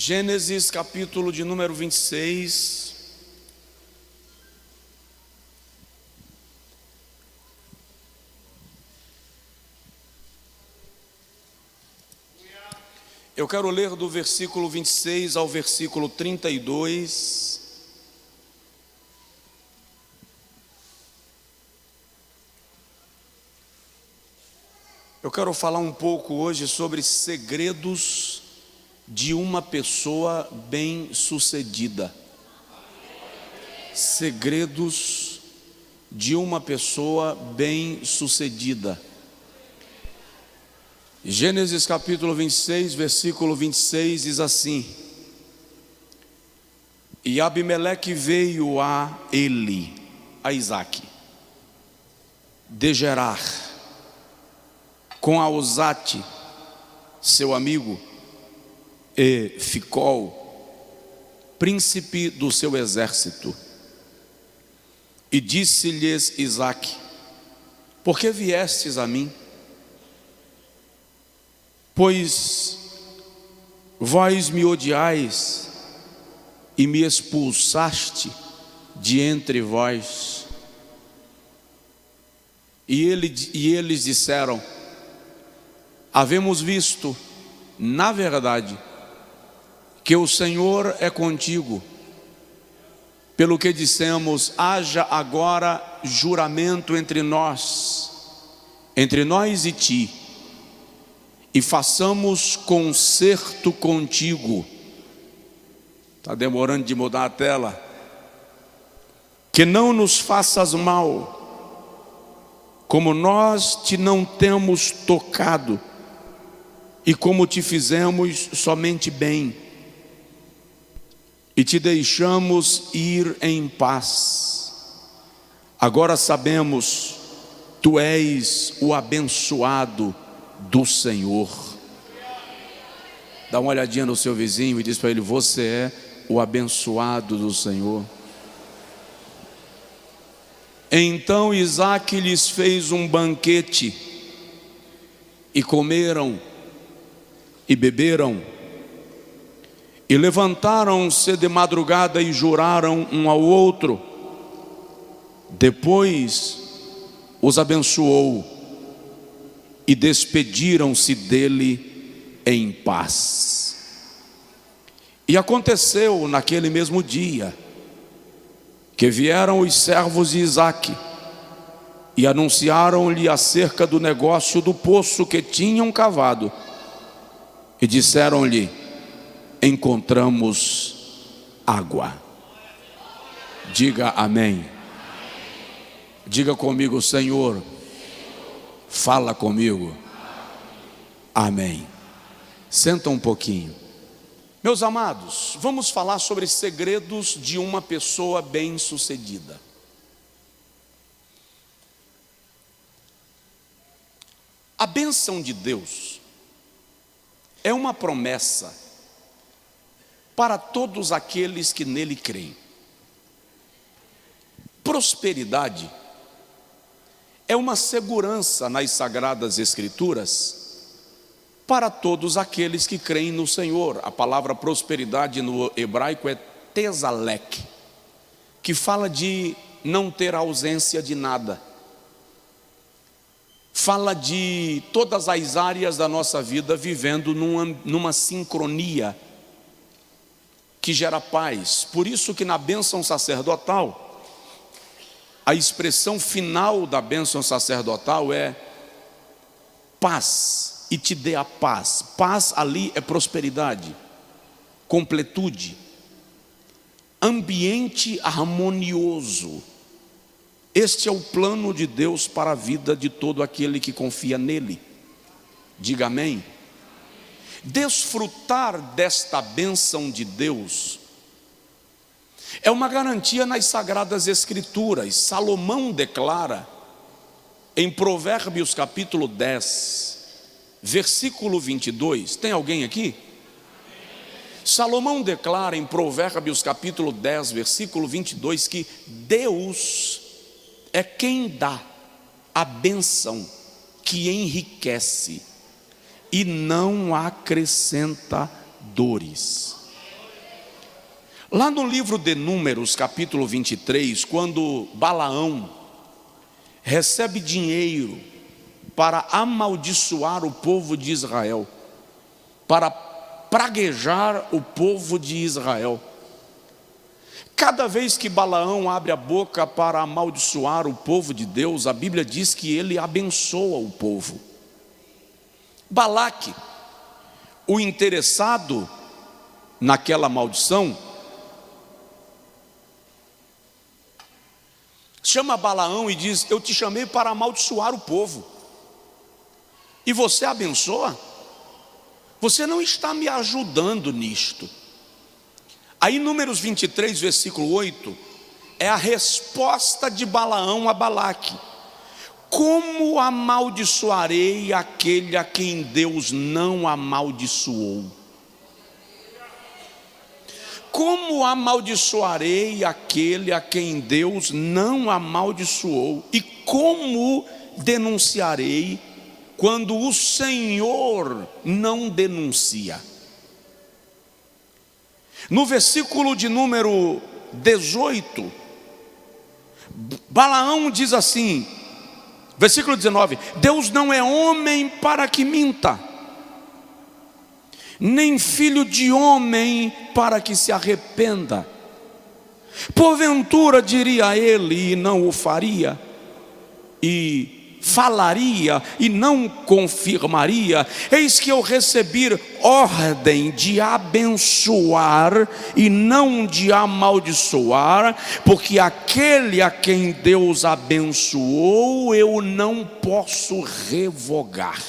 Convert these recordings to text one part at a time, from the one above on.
Gênesis capítulo de número 26. Eu quero ler do versículo 26 ao versículo 32. Eu quero falar um pouco hoje sobre segredos de uma pessoa bem-sucedida. Segredos de uma pessoa bem-sucedida. Gênesis capítulo 26, versículo 26 diz assim: E Abimeleque veio a ele, a Isaque, de Gerar, com Auzate, seu amigo, e Ficol, príncipe do seu exército. E disse-lhes Isaque: Por que viestes a mim? Pois vós me odiais e me expulsaste de entre vós. E eles disseram: Havemos visto, na verdade, que o Senhor é contigo. Pelo que dissemos: haja agora juramento entre nós e ti, e façamos concerto contigo. Está demorando de mudar a tela. Que não nos faças mal, como nós te não temos tocado, e como te fizemos somente bem, e te deixamos ir em paz. Agora sabemos, tu és o abençoado do Senhor. Dá uma olhadinha no seu vizinho e diz para ele: você é o abençoado do Senhor. Então Isaque lhes fez um banquete, e comeram e beberam, e levantaram-se de madrugada e juraram um ao outro. Depois os abençoou e despediram-se dele em paz. E aconteceu naquele mesmo dia que vieram os servos de Isaque e anunciaram-lhe acerca do negócio do poço que tinham cavado, e disseram-lhe: encontramos água. Diga amém. Diga comigo: Senhor, fala comigo. Amém. Senta um pouquinho. Meus amados, vamos falar sobre segredos de uma pessoa bem-sucedida. A bênção de Deus é uma promessa para todos aqueles que nele creem. Prosperidade é uma segurança nas Sagradas Escrituras para todos aqueles que creem no Senhor. A palavra prosperidade no hebraico é tesalek, que fala de não ter ausência de nada. Fala de todas as áreas da nossa vida vivendo numa sincronia que gera paz. Por isso que na bênção sacerdotal, a expressão final da bênção sacerdotal é paz, e te dê a paz. Paz ali é prosperidade, completude, ambiente harmonioso. Este é o plano de Deus para a vida de todo aquele que confia nele. Diga amém. Desfrutar desta bênção de Deus é uma garantia nas Sagradas Escrituras. Salomão declara em Provérbios capítulo 10, versículo 22. Tem alguém aqui? Salomão declara em Provérbios capítulo 10, versículo 22, que Deus é quem dá a bênção que enriquece e não acrescenta dores. Lá no livro de Números, capítulo 23, quando Balaão recebe dinheiro para amaldiçoar o povo de Israel, para praguejar o povo de Israel, cada vez que Balaão abre a boca para amaldiçoar o povo de Deus, a Bíblia diz que ele abençoa o povo. Balaque, o interessado naquela maldição, chama Balaão e diz: eu te chamei para amaldiçoar o povo, e você abençoa? Você não está me ajudando nisto. Aí Números 23, versículo 8, é a resposta de Balaão a Balaque: como amaldiçoarei aquele a quem Deus não amaldiçoou? Como amaldiçoarei aquele a quem Deus não amaldiçoou? E como denunciarei quando o Senhor não denuncia? No versículo de número 18, Balaão diz assim, versículo 19: Deus não é homem para que minta, nem filho de homem para que se arrependa. Porventura diria ele e não o faria, e falaria e não confirmaria? Eis que eu recebi ordem de abençoar e não de amaldiçoar, porque aquele a quem Deus abençoou eu não posso revogar.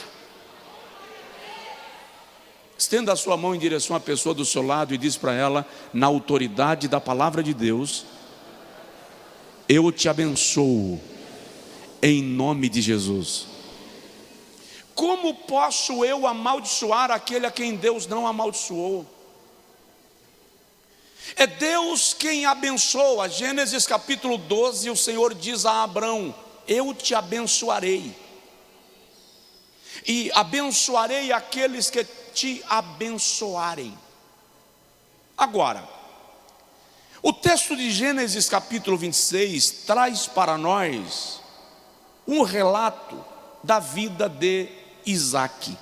Estenda a sua mão em direção à pessoa do seu lado e diz para ela, na autoridade da palavra de Deus: eu te abençoo em nome de Jesus. Como posso eu amaldiçoar aquele a quem Deus não amaldiçoou? É Deus quem abençoa. Gênesis capítulo 12, o Senhor diz a Abrão: eu te abençoarei, e abençoarei aqueles que te abençoarem. Agora, o texto de Gênesis capítulo 26 traz para nós um relato da vida de Isaque.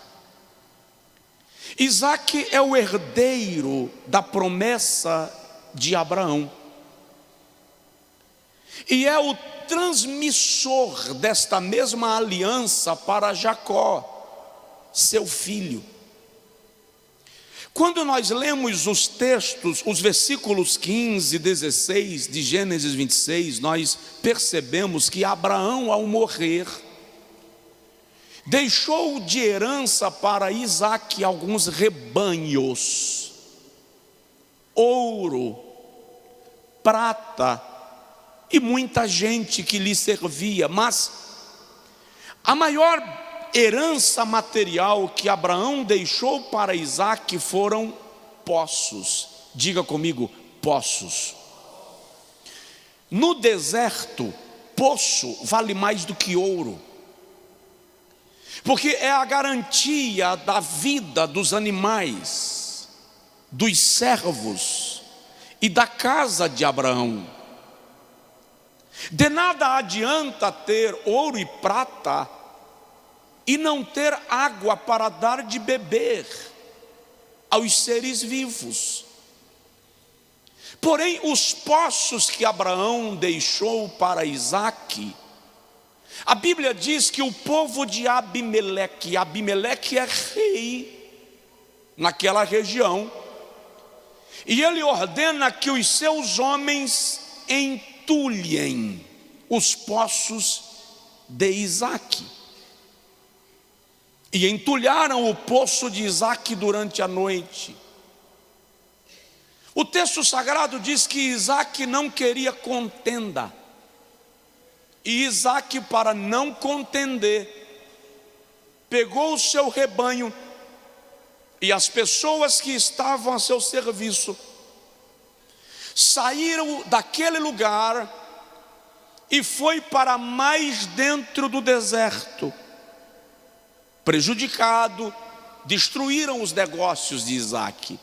Isaque é o herdeiro da promessa de Abraão, e é o transmissor desta mesma aliança para Jacó, seu filho. Quando nós lemos os textos, os versículos 15 e 16 de Gênesis 26, nós percebemos que Abraão, ao morrer, deixou de herança para Isaque alguns rebanhos, ouro, prata e muita gente que lhe servia. Mas a maior herança material que Abraão deixou para Isaque foram poços. Diga comigo, poços. No deserto, poço vale mais do que ouro, porque é a garantia da vida dos animais, dos servos e da casa de Abraão. De nada adianta ter ouro e prata e não ter água para dar de beber aos seres vivos. Porém, os poços que Abraão deixou para Isaque, a Bíblia diz que o povo de Abimeleque é rei naquela região, e ele ordena que os seus homens entulhem os poços de Isaque. E entulharam o poço de Isaque durante a noite. O texto sagrado diz que Isaque não queria contenda, e Isaque, para não contender, pegou o seu rebanho e as pessoas que estavam a seu serviço, saíram daquele lugar e foi para mais dentro do deserto. Prejudicado, destruíram os negócios de Isaque.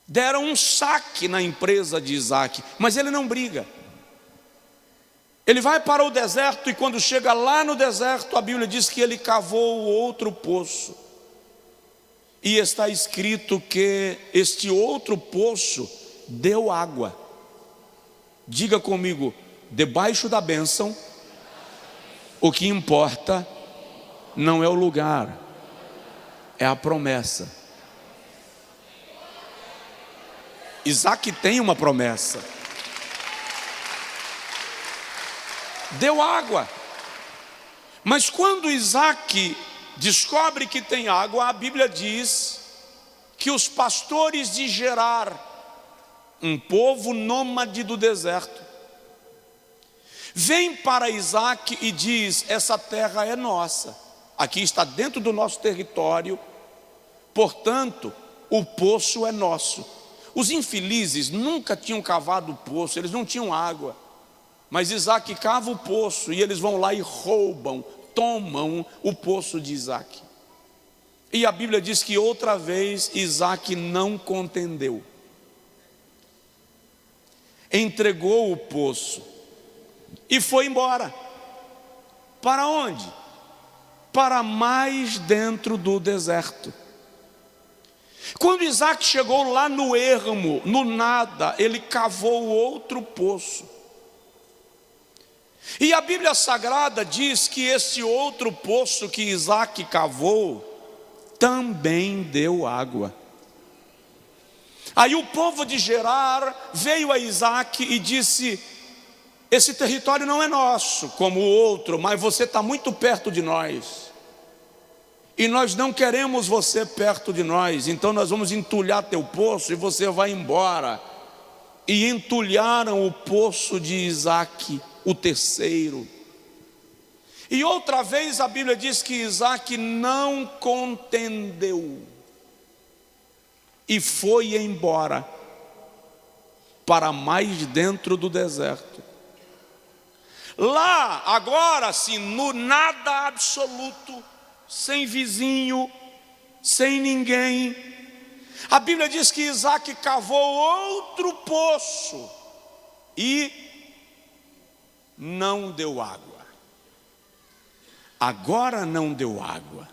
Deram um saque na empresa de Isaac, mas ele não briga. Ele vai para o deserto e quando chega lá no deserto, a Bíblia diz que ele cavou outro poço. E está escrito que este outro poço deu água. Diga comigo, debaixo da bênção, o que importa não é o lugar, é a promessa. Isaac tem uma promessa. Deu água. Mas quando Isaac descobre que tem água, a Bíblia diz que os pastores de Gerar, um povo nômade do deserto, vem para Isaac e diz: essa terra é nossa, aqui está dentro do nosso território, portanto o poço é nosso. Os infelizes nunca tinham cavado o poço, eles não tinham água, mas Isaac cava o poço e eles vão lá e roubam, tomam o poço de Isaac. E a Bíblia diz que outra vez Isaac não contendeu, entregou o poço e foi embora. Para onde? Para mais dentro do deserto. Quando Isaac chegou lá no ermo, no nada, ele cavou outro poço. E a Bíblia Sagrada diz que esse outro poço que Isaac cavou também deu água. Aí o povo de Gerar veio a Isaac e disse: esse território não é nosso como o outro, mas você está muito perto de nós. E nós não queremos você perto de nós, então nós vamos entulhar teu poço e você vai embora. E entulharam o poço de Isaac, o terceiro. E outra vez a Bíblia diz que Isaac não contendeu e foi embora para mais dentro do deserto. Lá, agora sim, no nada absoluto, sem vizinho, sem ninguém, a Bíblia diz que Isaac cavou outro poço e não deu água. Agora não deu água.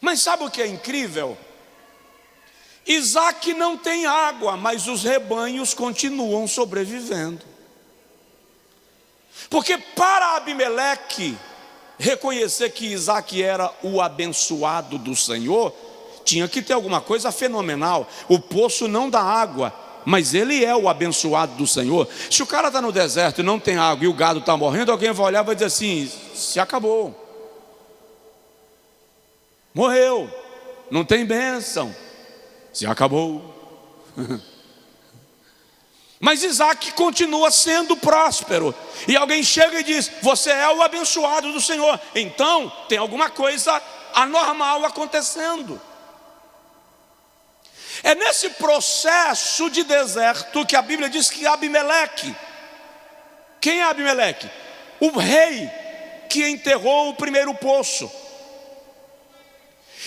Mas sabe o que é incrível? Isaac não tem água, mas os rebanhos continuam sobrevivendo. Porque para Abimeleque reconhecer que Isaac era o abençoado do Senhor, tinha que ter alguma coisa fenomenal. O poço não dá água, mas ele é o abençoado do Senhor. Se o cara está no deserto e não tem água e o gado está morrendo, alguém vai olhar e vai dizer assim: se acabou, morreu, não tem bênção, se acabou. Mas Isaac continua sendo próspero. E alguém chega e diz: você é o abençoado do Senhor. Então tem alguma coisa anormal acontecendo. É nesse processo de deserto que a Bíblia diz que Abimeleque, quem é Abimeleque? O rei que enterrou o primeiro poço.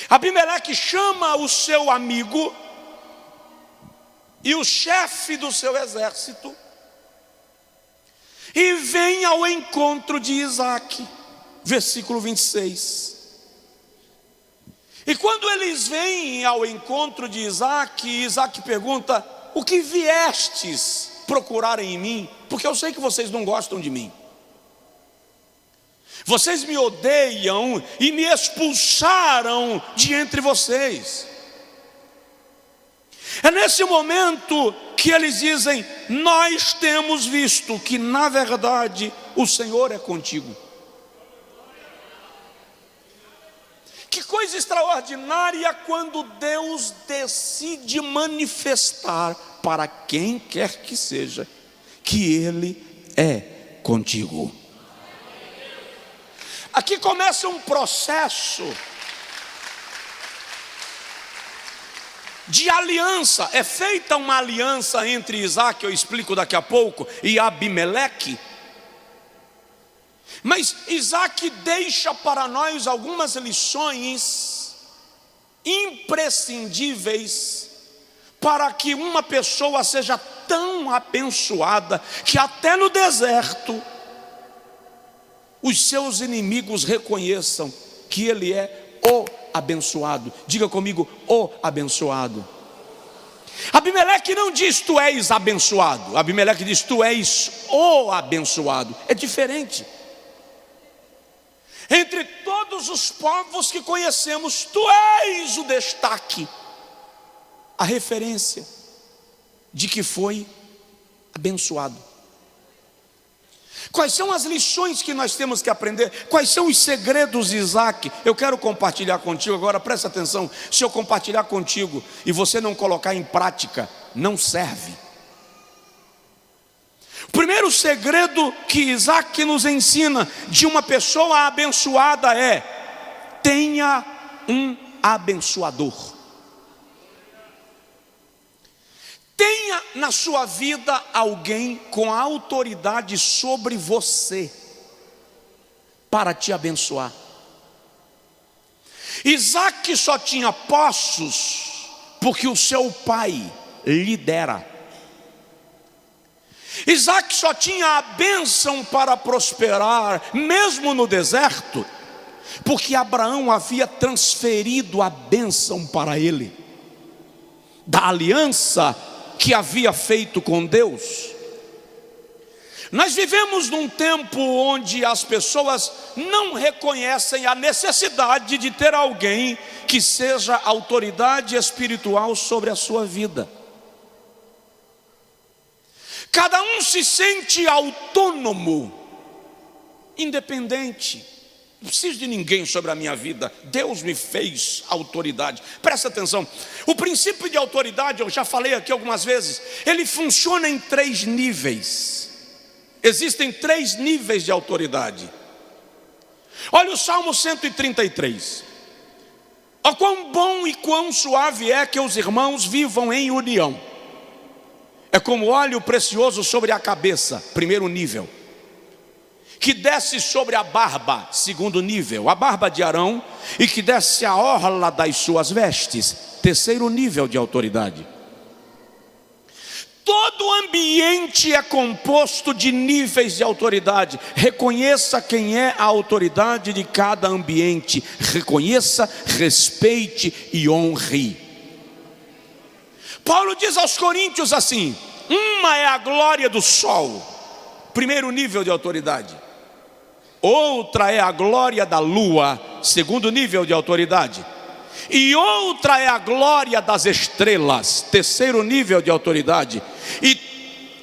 Abimeleque chama o seu amigo e o chefe do seu exército e vem ao encontro de Isaac, versículo 26. E quando eles vêm ao encontro de Isaac, Isaac pergunta: o que viestes procurar em mim? Porque eu sei que vocês não gostam de mim. Vocês me odeiam e me expulsaram de entre vocês. É nesse momento que eles dizem: nós temos visto que na verdade o Senhor é contigo. Que coisa extraordinária quando Deus decide manifestar para quem quer que seja que Ele é contigo. Aqui começa um processo de aliança. É feita uma aliança entre Isaac, eu explico daqui a pouco, e Abimeleque. Mas Isaac deixa para nós algumas lições imprescindíveis para que uma pessoa seja tão abençoada que até no deserto os seus inimigos reconheçam que ele é o abençoado. Diga comigo, o abençoado. Abimeleque não diz tu és abençoado, Abimeleque diz tu és o abençoado. É diferente. Entre todos os povos que conhecemos, tu és o destaque, a referência de que foi abençoado. Quais são as lições que nós temos que aprender? Quais são os segredos de Isaac? Eu quero compartilhar contigo agora, presta atenção. Se eu compartilhar contigo e você não colocar em prática, não serve. O primeiro segredo que Isaac nos ensina de uma pessoa abençoada é: tenha um abençoador. Tenha na sua vida alguém com autoridade sobre você para te abençoar. Isaac só tinha poços porque o seu pai lhe dera. Isaac só tinha a bênção para prosperar, mesmo no deserto, porque Abraão havia transferido a bênção para ele, da aliança que havia feito com Deus. Nós vivemos num tempo onde as pessoas não reconhecem a necessidade de ter alguém que seja autoridade espiritual sobre a sua vida. Cada um se sente autônomo, independente. Não preciso de ninguém sobre a minha vida. Deus me fez autoridade. Presta atenção. O princípio de autoridade, eu já falei aqui algumas vezes, ele funciona em 3 níveis. Existem 3 níveis de autoridade. Olha o Salmo 133. Ó, quão bom e quão suave é que os irmãos vivam em união. É como óleo precioso sobre a cabeça, primeiro nível, que desce sobre a barba, segundo nível, a barba de Arão, e que desce a orla das suas vestes, terceiro nível de autoridade. Todo ambiente é composto de níveis de autoridade. Reconheça quem é a autoridade de cada ambiente. Reconheça, respeite e honre. Paulo diz aos Coríntios assim: uma é a glória do sol, primeiro nível de autoridade. Outra é a glória da lua, segundo nível de autoridade. E outra é a glória das estrelas, terceiro nível de autoridade. E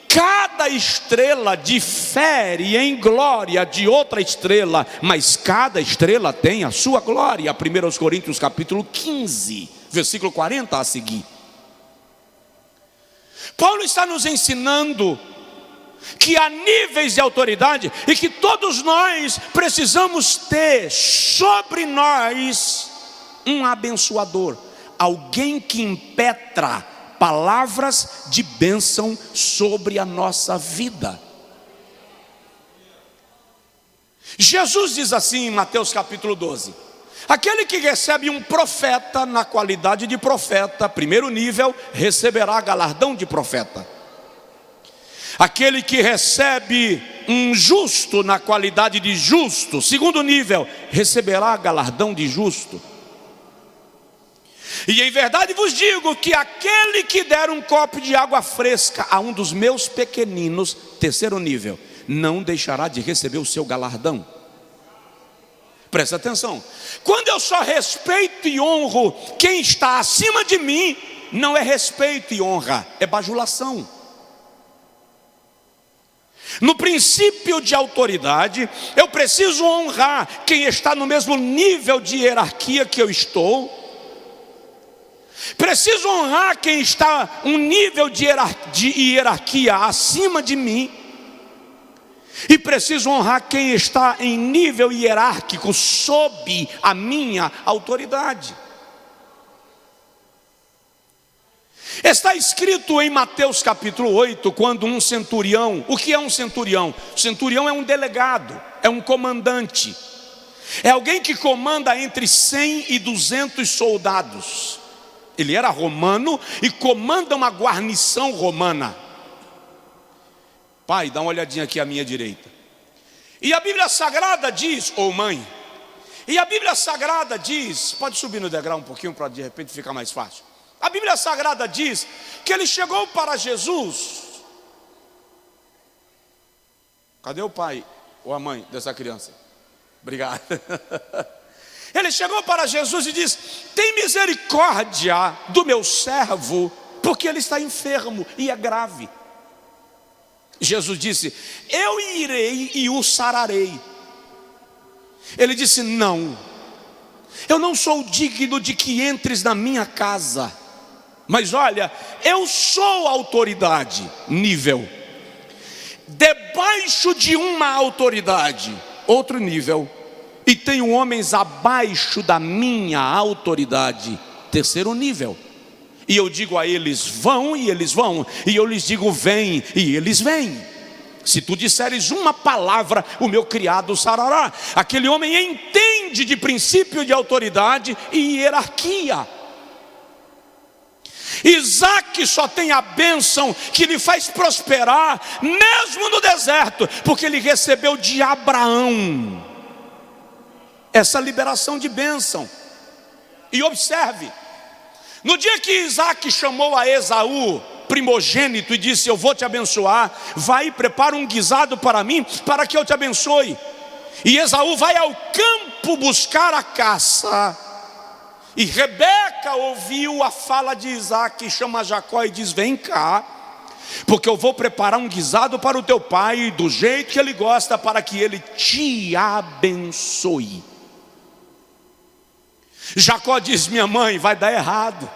cada estrela difere em glória de outra estrela, mas cada estrela tem a sua glória. 1 Coríntios capítulo 15, versículo 40 a seguir. Paulo está nos ensinando que há níveis de autoridade e que todos nós precisamos ter sobre nós um abençoador, alguém que impetra palavras de bênção sobre a nossa vida. Jesus diz assim em Mateus capítulo 12: aquele que recebe um profeta na qualidade de profeta, primeiro nível, receberá galardão de profeta. Aquele que recebe um justo na qualidade de justo, segundo nível, receberá galardão de justo. E em verdade vos digo que aquele que der um copo de água fresca a um dos meus pequeninos, terceiro nível, não deixará de receber o seu galardão. Presta atenção. Quando eu só respeito e honro quem está acima de mim, não é respeito e honra, é bajulação. No princípio de autoridade, eu preciso honrar quem está no mesmo nível de hierarquia que eu estou. Preciso honrar quem está um nível de hierarquia acima de mim. E preciso honrar quem está em nível hierárquico sob a minha autoridade. Está escrito em Mateus capítulo 8, quando um centurião, o que é um centurião? Centurião é um delegado, é um comandante, é alguém que comanda entre 100 e 200 soldados. Ele era romano e comanda uma guarnição romana. Pai, dá uma olhadinha aqui à minha direita. E a Bíblia Sagrada diz, ou mãe, e a Bíblia Sagrada diz, pode subir no degrau um pouquinho para de repente ficar mais fácil. A Bíblia Sagrada diz que ele chegou para Jesus. Cadê o pai ou a mãe dessa criança? Obrigado. Ele chegou para Jesus e disse: tem misericórdia do meu servo, porque ele está enfermo e é grave. Jesus disse: eu irei e o sararei. Ele disse: não, eu não sou digno de que entres na minha casa, mas olha, eu sou autoridade, nível. Debaixo de uma autoridade, outro nível, e tenho homens abaixo da minha autoridade, terceiro nível. E eu digo a eles: vão, e eles vão, e eu lhes digo: vem, e eles vêm. Se tu disseres uma palavra, o meu criado sarará. Aquele homem entende de princípio de autoridade e hierarquia. Isaac só tem a bênção que lhe faz prosperar, mesmo no deserto, porque ele recebeu de Abraão essa liberação de bênção. E observe, no dia que Isaac chamou a Esaú, primogênito, e disse: eu vou te abençoar, vai e prepara um guisado para mim, para que eu te abençoe. E Esaú vai ao campo buscar a caça. E Rebeca ouviu a fala de Isaac, chama Jacó e diz: vem cá, porque eu vou preparar um guisado para o teu pai, do jeito que ele gosta, para que ele te abençoe. Jacó diz: minha mãe, vai dar errado.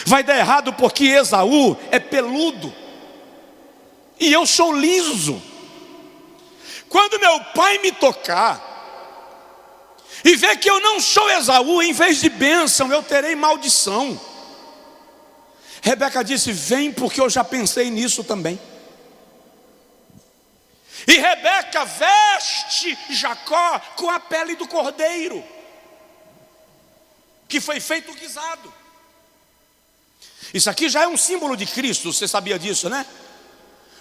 Vai dar errado porque Esaú é peludo e eu sou liso. Quando meu pai me tocar e ver que eu não sou Esaú, em vez de bênção eu terei maldição. Rebeca disse: vem, porque eu já pensei nisso também. E Rebeca veste Jacó com a pele do cordeiro, que foi feito guisado. Isso aqui já é um símbolo de Cristo, você sabia disso, né?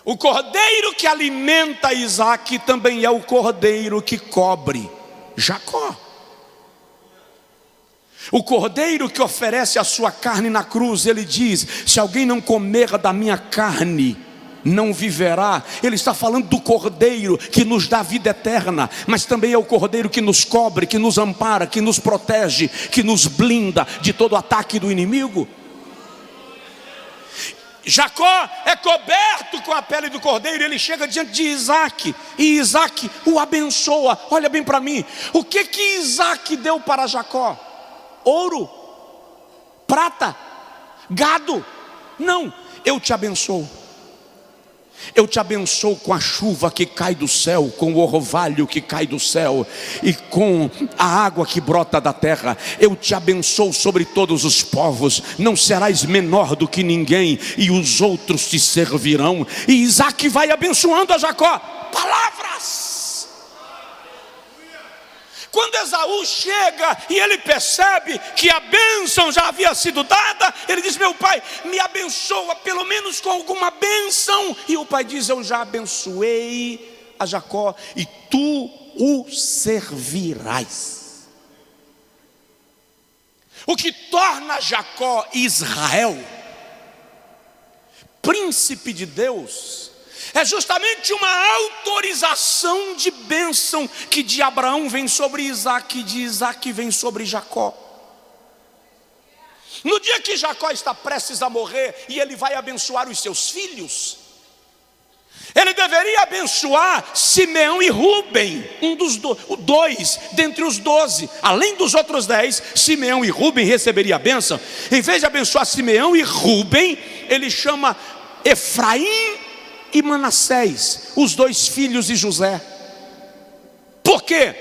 O cordeiro que alimenta Isaac também é o cordeiro que cobre Jacó. O cordeiro que oferece a sua carne na cruz, ele diz: se alguém não comer da minha carne, não viverá. Ele está falando do cordeiro que nos dá vida eterna, mas também é o cordeiro que nos cobre, que nos ampara, que nos protege, que nos blinda de todo ataque do inimigo. Jacó é coberto com a pele do cordeiro. Ele chega diante de Isaac, e Isaac o abençoa. Olha bem para mim, o que Isaac deu para Jacó? Ouro, prata, gado? Não, eu te abençoo. Eu te abençoo com a chuva que cai do céu, com o orvalho que cai do céu e com a água que brota da terra. Eu te abençoo sobre todos os povos. Não serás menor do que ninguém, e os outros te servirão. E Isaac vai abençoando a Jacó. Palavras. Quando Esaú chega e ele percebe que a bênção já havia sido dada, ele diz: meu pai, me abençoa pelo menos com alguma bênção. E o pai diz: eu já abençoei a Jacó e tu o servirás. O que torna Jacó Israel, príncipe de Deus, é justamente uma autorização de bênção que de Abraão vem sobre Isaac, e de Isaac vem sobre Jacó. No dia que Jacó está prestes a morrer e ele vai abençoar os seus filhos, ele deveria abençoar Simeão e Rúben, dois dentre os 12. Além dos outros 10, Simeão e Rúben receberia a bênção. Em vez de abençoar Simeão e Rúben, ele chama Efraim e Manassés, os 2 filhos de José. Por quê?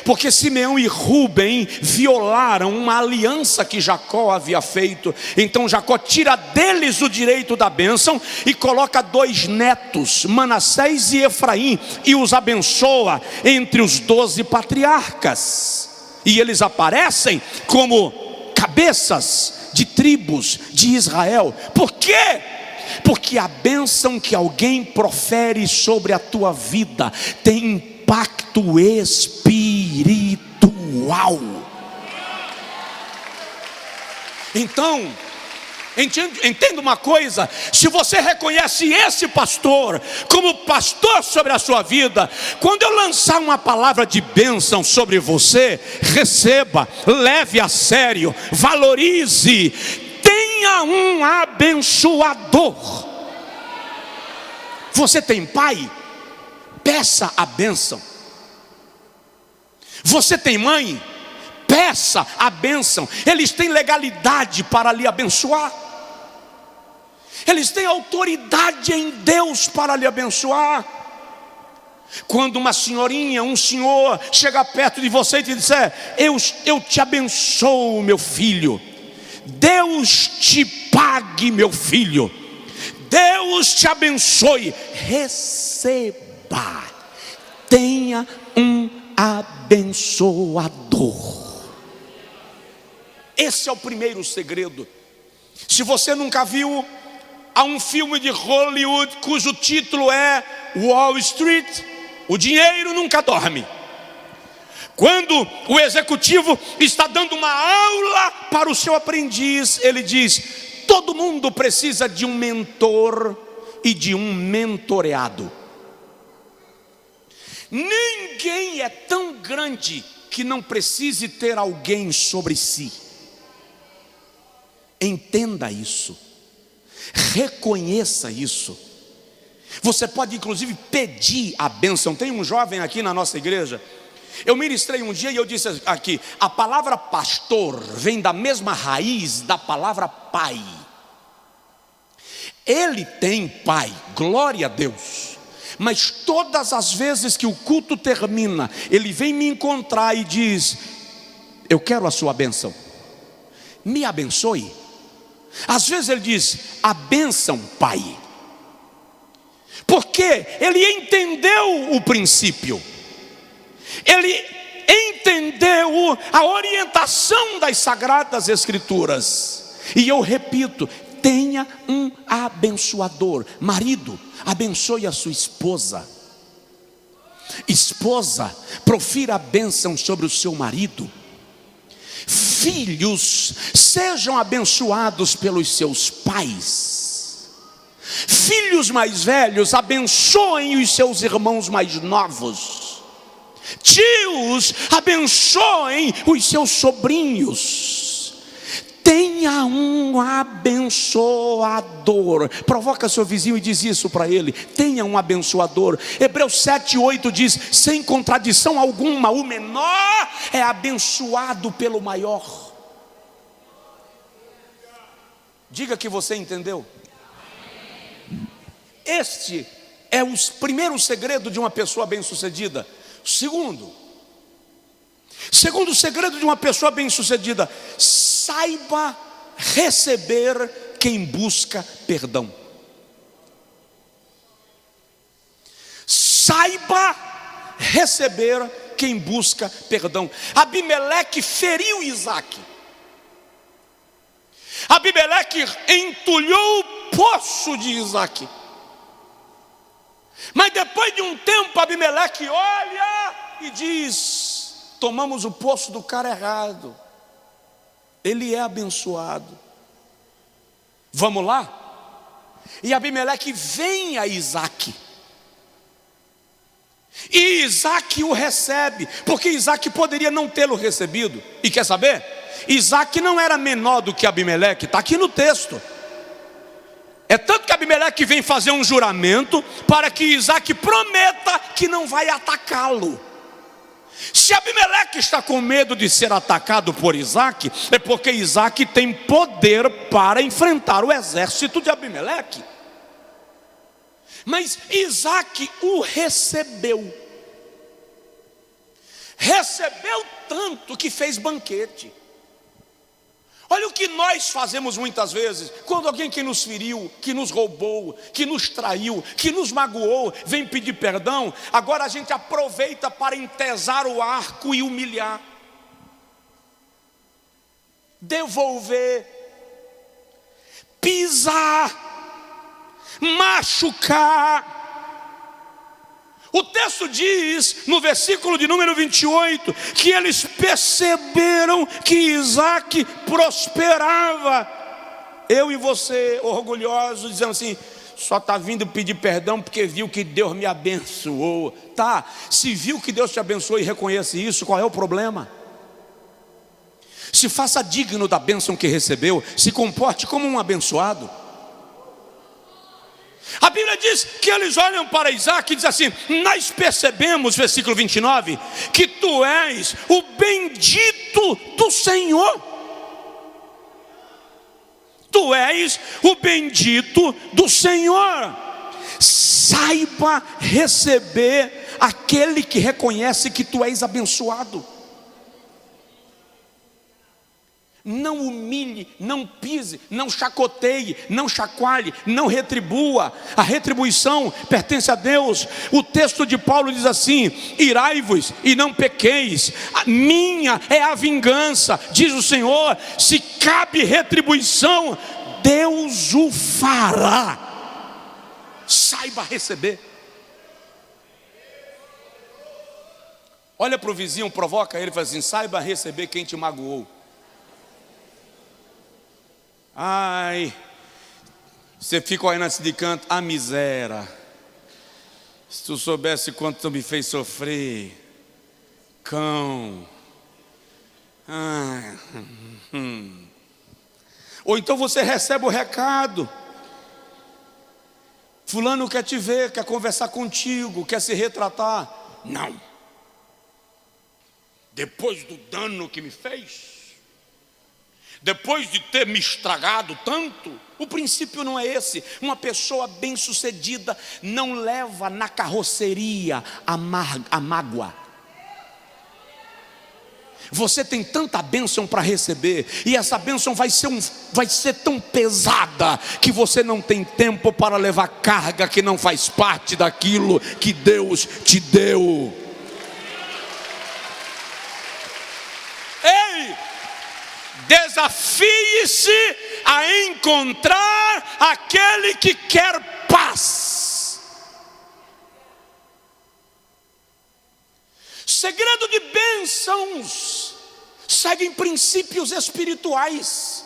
Porque Simeão e Rúben violaram uma aliança que Jacó havia feito. Então Jacó tira deles o direito da bênção e coloca 2 netos, Manassés e Efraim, e os abençoa entre os 12 patriarcas. E eles aparecem como cabeças de tribos de Israel. Por quê? Porque a bênção que alguém profere sobre a tua vida tem impacto espiritual. Então, entenda uma coisa: se você reconhece esse pastor como pastor sobre a sua vida, quando eu lançar uma palavra de bênção sobre você, receba, leve a sério, valorize, tenha um abençoador. Você tem pai? Peça a bênção. Você tem mãe? Peça a bênção. Eles têm legalidade para lhe abençoar. Eles têm autoridade em Deus para lhe abençoar. Quando uma senhorinha, um senhor chega perto de você e te disser: eu te abençoo, meu filho. Deus te pague, meu filho. Deus te abençoe. Receba. Tenha um abençoador. Esse é o primeiro segredo. Se você nunca viu, há um filme de Hollywood cujo título é Wall Street. O dinheiro nunca dorme. Quando o executivo está dando uma aula para o seu aprendiz, ele diz: todo mundo precisa de um mentor e de um mentoreado. Ninguém é tão grande que não precise ter alguém sobre si. Entenda isso. Reconheça isso. Você pode inclusive pedir a bênção. Tem um jovem aqui na nossa igreja. Eu ministrei um dia e eu disse aqui: a palavra pastor vem da mesma raiz da palavra pai. Ele tem pai, glória a Deus. Mas todas as vezes que o culto termina, ele vem me encontrar e diz: eu quero a sua bênção, me abençoe. Às vezes ele diz: a bênção, pai. Porque ele entendeu o princípio. Ele entendeu a orientação das Sagradas Escrituras. E eu repito: tenha um abençoador. Marido, abençoe a sua esposa. Esposa, profira a bênção sobre o seu marido. Filhos, sejam abençoados pelos seus pais. Filhos mais velhos, abençoem os seus irmãos mais novos. Tios, abençoem os seus sobrinhos. Tenha um abençoador. Provoca seu vizinho e diz isso para ele: tenha um abençoador. Hebreus 7:8 diz: sem contradição alguma, o menor é abençoado pelo maior. Diga que você entendeu. Este é o primeiro segredo de uma pessoa bem-sucedida. Segundo segredo de uma pessoa bem-sucedida: saiba receber quem busca perdão. Saiba receber quem busca perdão. Abimeleque feriu Isaque. Abimeleque entulhou o poço de Isaque. Mas depois de um tempo, Abimeleque olha e diz: tomamos o poço do cara errado. Ele é abençoado. Vamos lá? E Abimeleque vem a Isaque. E Isaque o recebe, porque Isaque poderia não tê-lo recebido. E quer saber? Isaque não era menor do que Abimeleque. Está aqui no texto. É tanto que Abimeleque vem fazer um juramento para que Isaque prometa que não vai atacá-lo. Se Abimeleque está com medo de ser atacado por Isaque, é porque Isaque tem poder para enfrentar o exército de Abimeleque. Mas Isaque o recebeu. Recebeu tanto que fez banquete. Olha o que nós fazemos muitas vezes. Quando alguém que nos feriu, que nos roubou, que nos traiu, que nos magoou, vem pedir perdão, agora a gente aproveita para entesar o arco e humilhar, devolver pisar, machucar. O texto diz, no versículo de número 28, que eles perceberam que Isaac prosperava. Eu e você, orgulhosos, dizendo assim: só está vindo pedir perdão porque viu que Deus me abençoou. Tá, se viu que Deus te abençoou e reconhece isso, qual é o problema? Se faça digno da bênção que recebeu, se comporte como um abençoado. A Bíblia diz que eles olham para Isaac e dizem assim: nós percebemos, versículo 29, que tu és o bendito do Senhor. Tu és o bendito do Senhor. Saiba receber aquele que reconhece que tu és abençoado. Não humilhe, não pise, não chacoteie, não chacoalhe, não retribua. A retribuição pertence a Deus. O texto de Paulo diz assim: irai-vos e não pequeis, minha é a vingança, diz o Senhor. Se cabe retribuição, Deus o fará. Saiba receber. Olha para o vizinho, provoca ele e fala assim: saiba receber quem te magoou. Ai, você fica olhando assim de canto: a miséria, se tu soubesse quanto tu me fez sofrer, cão. Ai. Ou então você recebe o recado: fulano quer te ver, quer conversar contigo, quer se retratar. Não. Depois do dano que me fez, depois de ter me estragado tanto, o princípio não é esse. Uma pessoa bem-sucedida não leva na carroceria a mágoa. Você tem tanta bênção para receber, e essa bênção vai ser tão pesada que você não tem tempo para levar carga que não faz parte daquilo que Deus te deu. Ei! Desafie-se a encontrar aquele que quer paz. Segredo de bênçãos seguem princípios espirituais.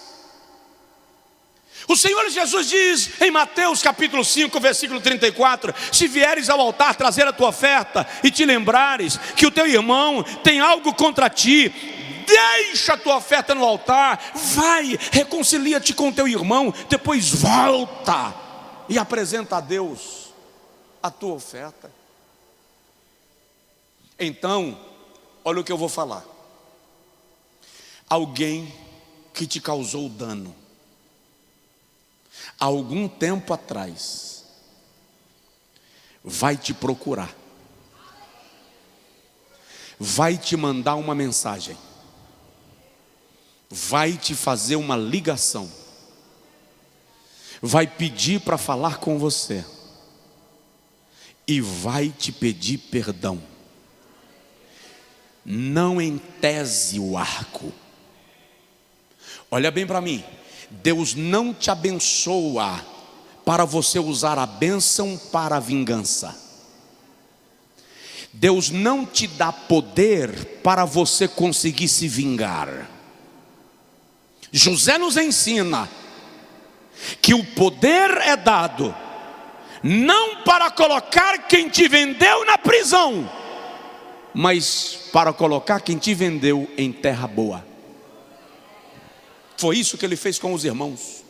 O Senhor Jesus diz em Mateus capítulo 5, versículo 34: se vieres ao altar trazer a tua oferta e te lembrares que o teu irmão tem algo contra ti, deixa a tua oferta no altar, vai, reconcilia-te com teu irmão, depois volta e apresenta a Deus a tua oferta. Então, olha o que eu vou falar. Alguém que te causou dano há algum tempo atrás vai te procurar, vai te mandar uma mensagem, vai te fazer uma ligação, vai pedir para falar com você e vai te pedir perdão. Não entese o arco. Olha bem para mim. Deus não te abençoa para você usar a bênção para a vingança. Deus não te dá poder para você conseguir se vingar. José nos ensina que o poder é dado não para colocar quem te vendeu na prisão, mas para colocar quem te vendeu em terra boa. Foi isso que ele fez com os irmãos.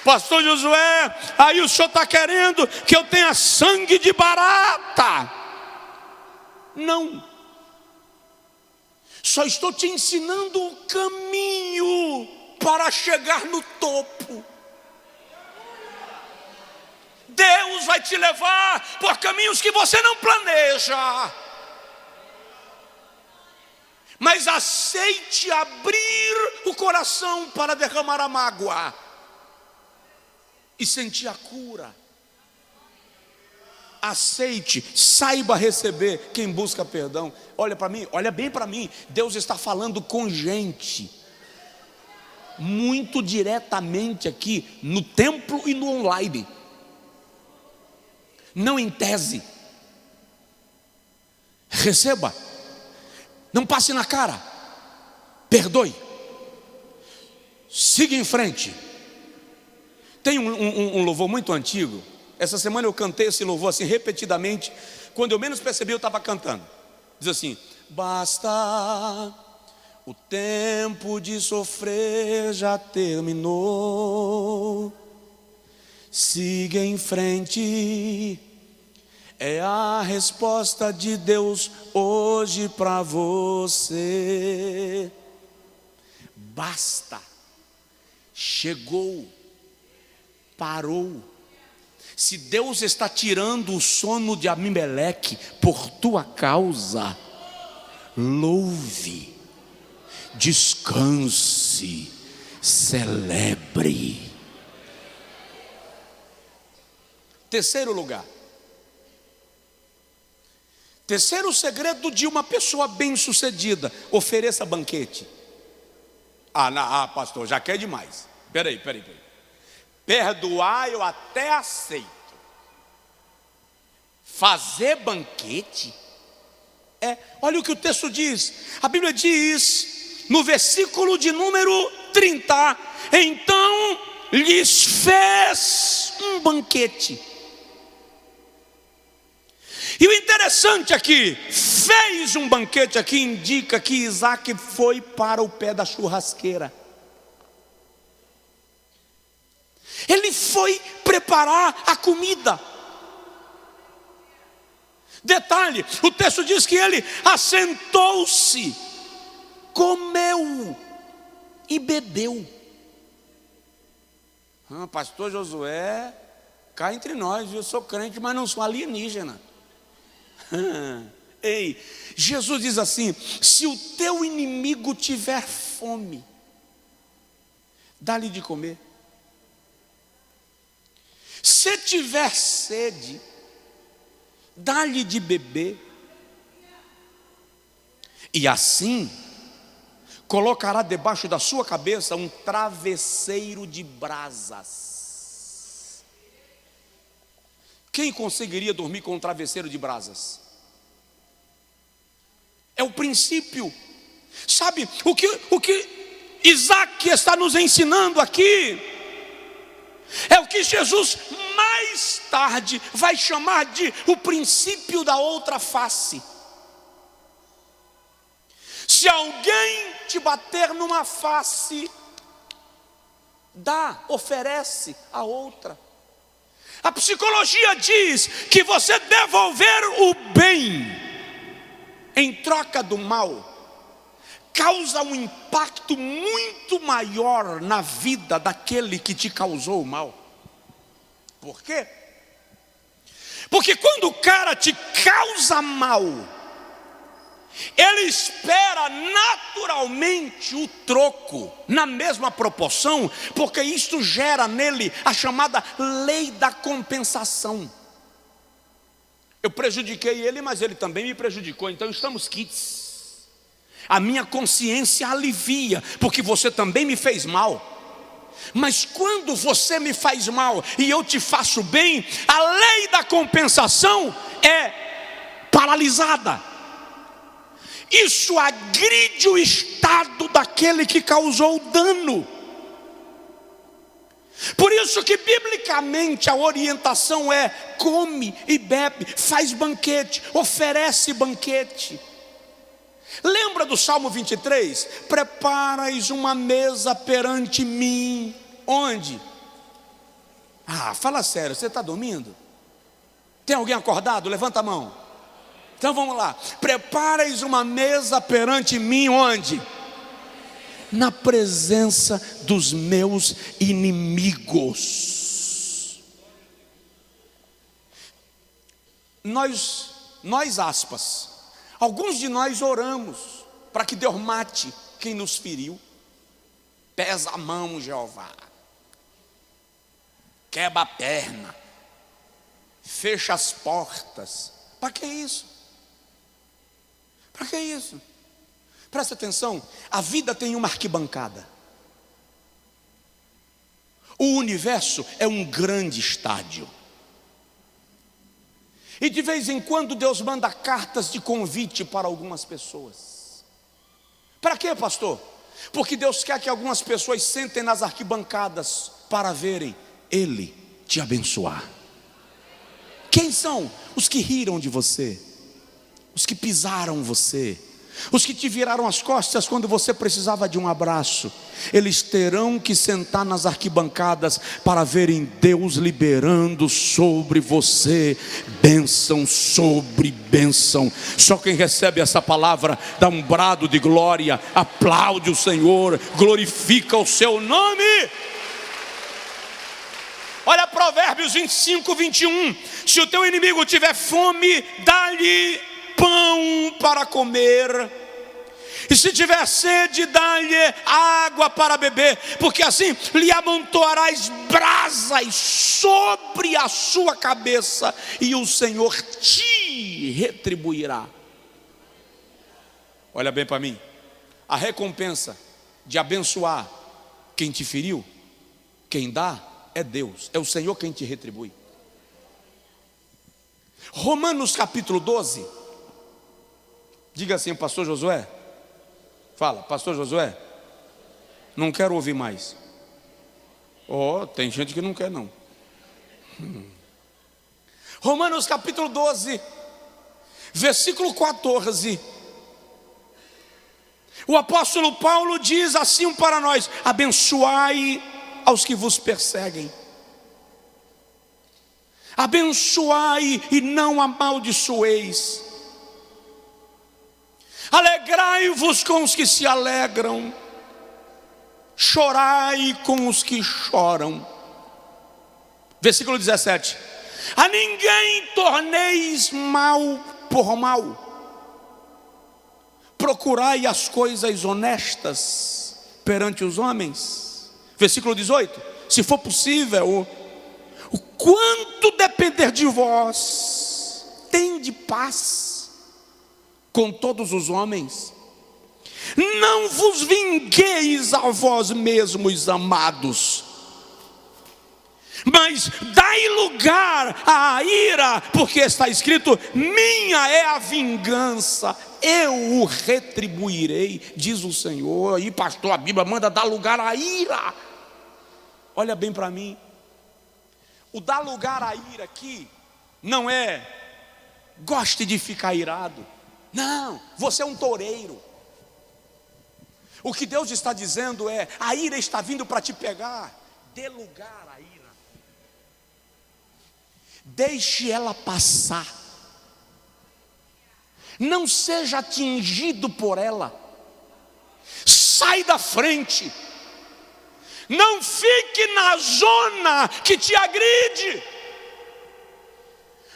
Pastor Josué, aí o senhor está querendo que eu tenha sangue de barata? Não. Só estou te ensinando o caminho para chegar no topo. Deus vai te levar por caminhos que você não planeja. Mas aceite abrir o coração para derramar a mágoa e sentir a cura. aceite, saiba receber quem busca perdão. Olha para mim, olha bem para mim. Deus está falando com gente, muito diretamente aqui, no templo e no online, não em tese. Receba, não passe na cara, perdoe, siga em frente. Tem um louvor muito antigo. Essa semana eu cantei esse louvor assim repetidamente. Quando eu menos percebi, eu estava cantando. Diz assim: basta, o tempo de sofrer já terminou, siga em frente, é a resposta de Deus hoje para você. Basta, chegou, parou. Se Deus está tirando o sono de Abimeleque por tua causa, louve, descanse, celebre. Terceiro lugar. Terceiro segredo de uma pessoa bem-sucedida: ofereça banquete. Pastor, já quer demais. Peraí. Perdoar eu até aceito. Fazer banquete? Olha o que o texto diz. A Bíblia diz, no versículo de número 30: então lhes fez um banquete. E o interessante aqui, fez um banquete aqui, indica que Isaac foi para o pé da churrasqueira. Ele foi preparar a comida. Detalhe, o texto diz que ele assentou-se, comeu e bebeu. Pastor Josué, cá entre nós, eu sou crente, mas não sou alienígena. Ei, Jesus diz assim: se o teu inimigo tiver fome, dá-lhe de comer. Se tiver sede, dá-lhe de beber. E assim colocará debaixo da sua cabeça um travesseiro de brasas. Quem conseguiria dormir com um travesseiro de brasas? É o princípio. Sabe o que Isaac está nos ensinando aqui? É o que Jesus mais tarde vai chamar de o princípio da outra face. Se alguém te bater numa face, oferece a outra. A psicologia diz que você devolver o bem em troca do mal causa um impacto muito maior na vida daquele que te causou o mal. Por quê? Porque quando o cara te causa mal, ele espera naturalmente o troco, na mesma proporção, porque isto gera nele a chamada lei da compensação. Eu prejudiquei ele, mas ele também me prejudicou, então estamos quites. A minha consciência alivia, porque você também me fez mal. Mas quando você me faz mal e eu te faço bem, a lei da compensação é paralisada. Isso agride o estado daquele que causou o dano. Por isso que biblicamente a orientação é: come e bebe, faz banquete, oferece banquete. Lembra do Salmo 23? Preparais uma mesa perante mim. Onde? Fala sério, você está dormindo? Tem alguém acordado? Levanta a mão. Então vamos lá. Preparais uma mesa perante mim. Onde? Na presença dos meus inimigos. Nós aspas, alguns de nós oramos para que Deus mate quem nos feriu. Pesa a mão, Jeová. Quebra a perna. fecha as portas. Para que isso? Para que isso? Presta atenção, a vida tem uma arquibancada. O universo é um grande estádio. E de vez em quando Deus manda cartas de convite para algumas pessoas. Para quê, pastor? Porque Deus quer que algumas pessoas sentem nas arquibancadas para verem Ele te abençoar. Quem são? Os que riram de você, os que pisaram você, os que te viraram as costas quando você precisava de um abraço. Eles terão que sentar nas arquibancadas para verem Deus liberando sobre você bênção sobre bênção. Só quem recebe essa palavra dá um brado de glória, aplaude o Senhor, glorifica o seu nome. Olha Provérbios 25, 21. Se o teu inimigo tiver fome, dá-lhe pão para comer, e se tiver sede, dá-lhe água para beber, porque assim lhe amontoarás brasas sobre a sua cabeça, e o Senhor te retribuirá. Olha bem para mim, a recompensa de abençoar quem te feriu, quem dá é Deus, é o Senhor quem te retribui. Romanos capítulo 12. Diga assim, pastor Josué. Fala, pastor Josué. Não quero ouvir mais. Tem gente que não quer não. Romanos capítulo 12, versículo 14. O apóstolo Paulo diz assim para nós: abençoai aos que vos perseguem, abençoai e não amaldiçoeis, alegrai-vos com os que se alegram, chorai com os que choram. Versículo 17: a ninguém torneis mal por mal, procurai as coisas honestas perante os homens. Versículo 18: se for possível, o quanto depender de vós, tende paz com todos os homens. Não vos vingueis a vós mesmos, amados, mas dai lugar à ira, porque está escrito: minha é a vingança, eu o retribuirei, diz o Senhor. E pastor, a Bíblia manda dar lugar à ira. Olha bem para mim, o dar lugar à ira aqui não é goste de ficar irado. Não, você é um toureiro. O que Deus está dizendo é: a ira está vindo para te pegar, dê lugar à ira, deixe ela passar, não seja atingido por ela, sai da frente, não fique na zona que te agride.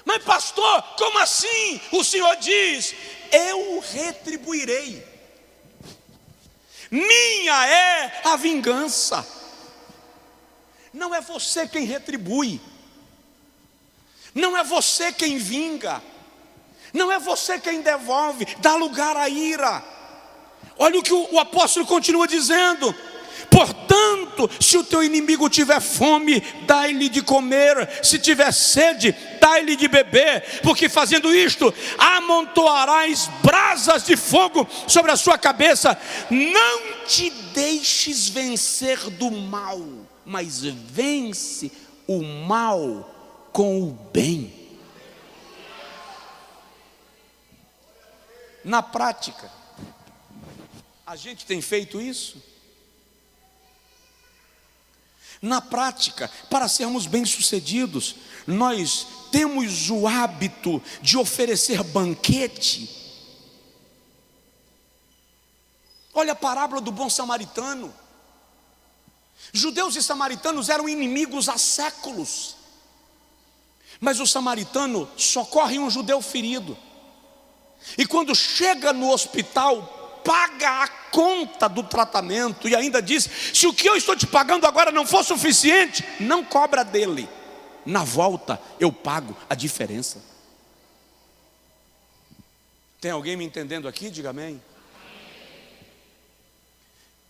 Mas pastor, como assim? O Senhor diz: eu retribuirei, minha é a vingança. Não é você quem retribui, não é você quem vinga, não é você quem devolve, dá lugar à ira. Olha o que o apóstolo continua dizendo: portanto, se o teu inimigo tiver fome, dai-lhe de comer, se tiver sede, dai-lhe de beber, porque fazendo isto, amontoarás brasas de fogo sobre a sua cabeça. Não te deixes vencer do mal, mas vence o mal com o bem. Na prática, a gente tem feito isso? Na prática, para sermos bem-sucedidos, nós temos o hábito de oferecer banquete. Olha a parábola do bom samaritano. Judeus e samaritanos eram inimigos há séculos, mas o samaritano socorre um judeu ferido, e quando chega no hospital, paga a conta do tratamento, e ainda diz: se o que eu estou te pagando agora não for suficiente, não cobra dele. na volta eu pago a diferença. Tem alguém me entendendo aqui? Diga amém.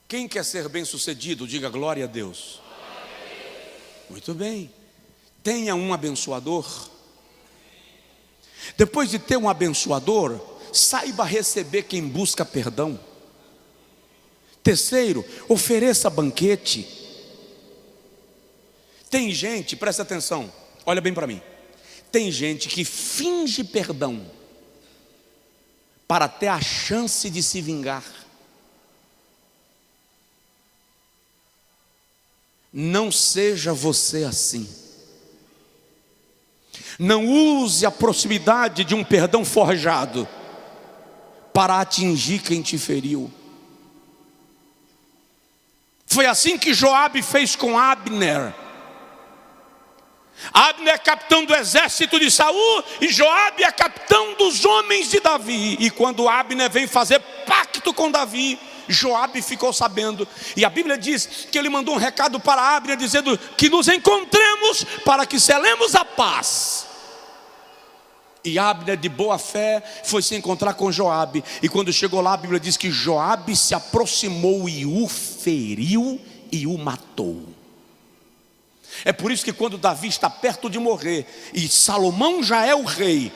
Quem quer ser bem-sucedido, diga glória a Deus. Muito bem. Tenha um abençoador. Depois de ter um abençoador, saiba receber quem busca perdão. Terceiro, ofereça banquete. Tem gente, presta atenção, olha bem para mim. Tem gente que finge perdão para ter a chance de se vingar. Não seja você assim. Não use a proximidade de um perdão forjado para atingir quem te feriu. Foi assim que Joabe fez com Abner. Abner é capitão do exército de Saul e Joabe é capitão dos homens de Davi. E quando Abner vem fazer pacto com Davi, Joabe ficou sabendo. E a Bíblia diz que ele mandou um recado para Abner dizendo que nos encontremos para que selemos a paz. E Abner, de boa fé, foi se encontrar com Joabe. E quando chegou lá, a Bíblia diz que Joabe se aproximou e o feriu e o matou. É por isso que quando Davi está perto de morrer e Salomão já é o rei,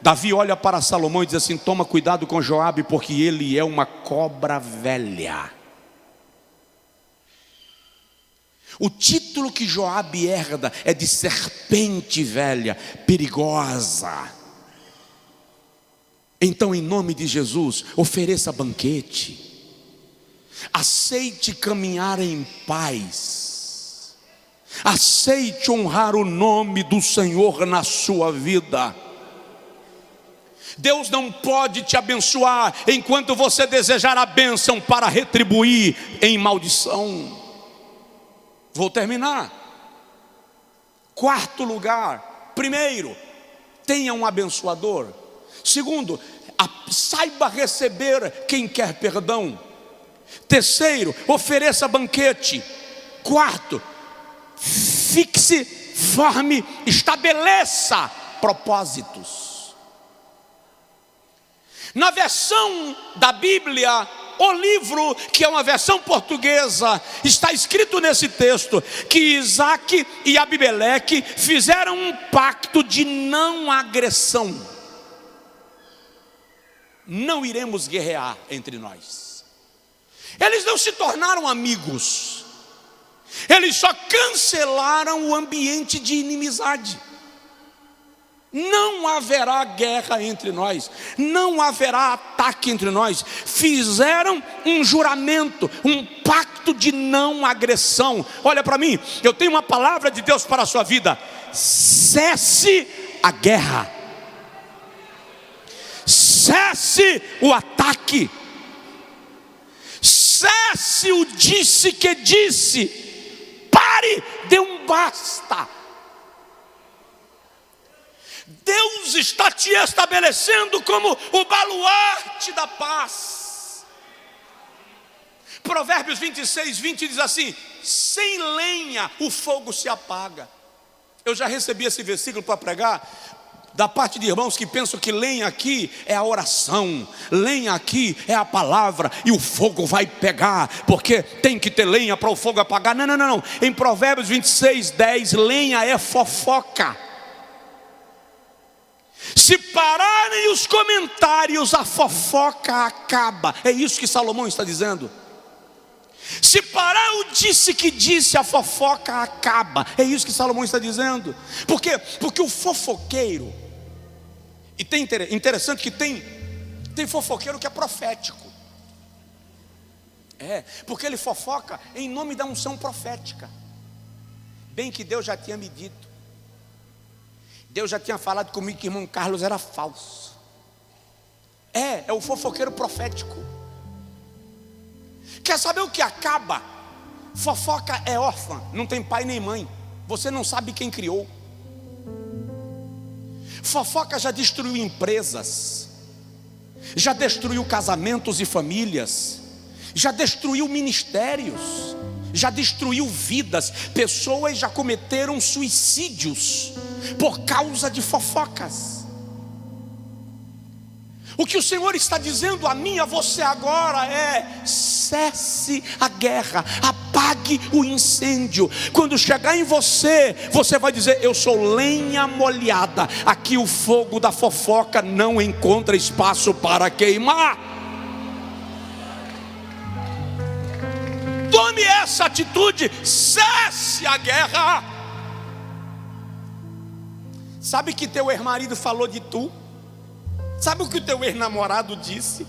Davi olha para Salomão e diz assim: toma cuidado com Joabe, porque ele é uma cobra velha. O título que Joabe herda é de serpente velha, perigosa. Então, em nome de Jesus, ofereça banquete. Aceite caminhar em paz. Aceite honrar o nome do Senhor na sua vida. Deus não pode te abençoar enquanto você desejar a bênção para retribuir em maldição. Vou terminar. Quarto lugar. Primeiro, tenha um abençoador. Segundo, saiba receber quem quer perdão. Terceiro, ofereça banquete. Quarto, fixe, forme, estabeleça propósitos. Na versão da Bíblia, o livro, que é uma versão portuguesa, está escrito nesse texto que Isaac e Abimeleque fizeram um pacto de não agressão. Não iremos guerrear entre nós. Eles não se tornaram amigos. Eles só cancelaram o ambiente de inimizade. Não haverá guerra entre nós, não haverá ataque entre nós. Fizeram um juramento, um pacto de não agressão. Olha para mim, eu tenho uma palavra de Deus para a sua vida: cesse a guerra, cesse o ataque, cesse o disse que disse, pare, dê um basta. Deus está te estabelecendo como o baluarte da paz. Provérbios 26:20 diz assim: sem lenha o fogo se apaga. Eu já recebi esse versículo para pregar da parte de irmãos que pensam que lenha aqui é a oração, lenha aqui é a palavra e o fogo vai pegar, porque tem que ter lenha para o fogo apagar. Não. Em Provérbios 26:10, lenha é fofoca. Se pararem os comentários, a fofoca acaba. É isso que Salomão está dizendo. Se parar o disse que disse, a fofoca acaba. É isso que Salomão está dizendo. Por quê? Porque o fofoqueiro, e tem interessante que tem fofoqueiro que é profético. Porque ele fofoca em nome da unção profética. Bem que Deus já tinha me dito. Deus já tinha falado comigo que o irmão Carlos era falso. É o fofoqueiro profético. Quer saber o que acaba? Fofoca é órfã, não tem pai nem mãe. Você não sabe quem criou. Fofoca já destruiu empresas, já destruiu casamentos e famílias, já destruiu ministérios. já destruiu vidas, pessoas já cometeram suicídios por causa de fofocas. O que o Senhor está dizendo a mim e a você agora é: cesse a guerra, apague o incêndio. Quando chegar em você, você vai dizer: eu sou lenha molhada, aqui o fogo da fofoca não encontra espaço para queimar. Tome essa atitude, cesse a guerra. Sabe que teu ex-marido falou de tu? Sabe o que o teu ex-namorado disse?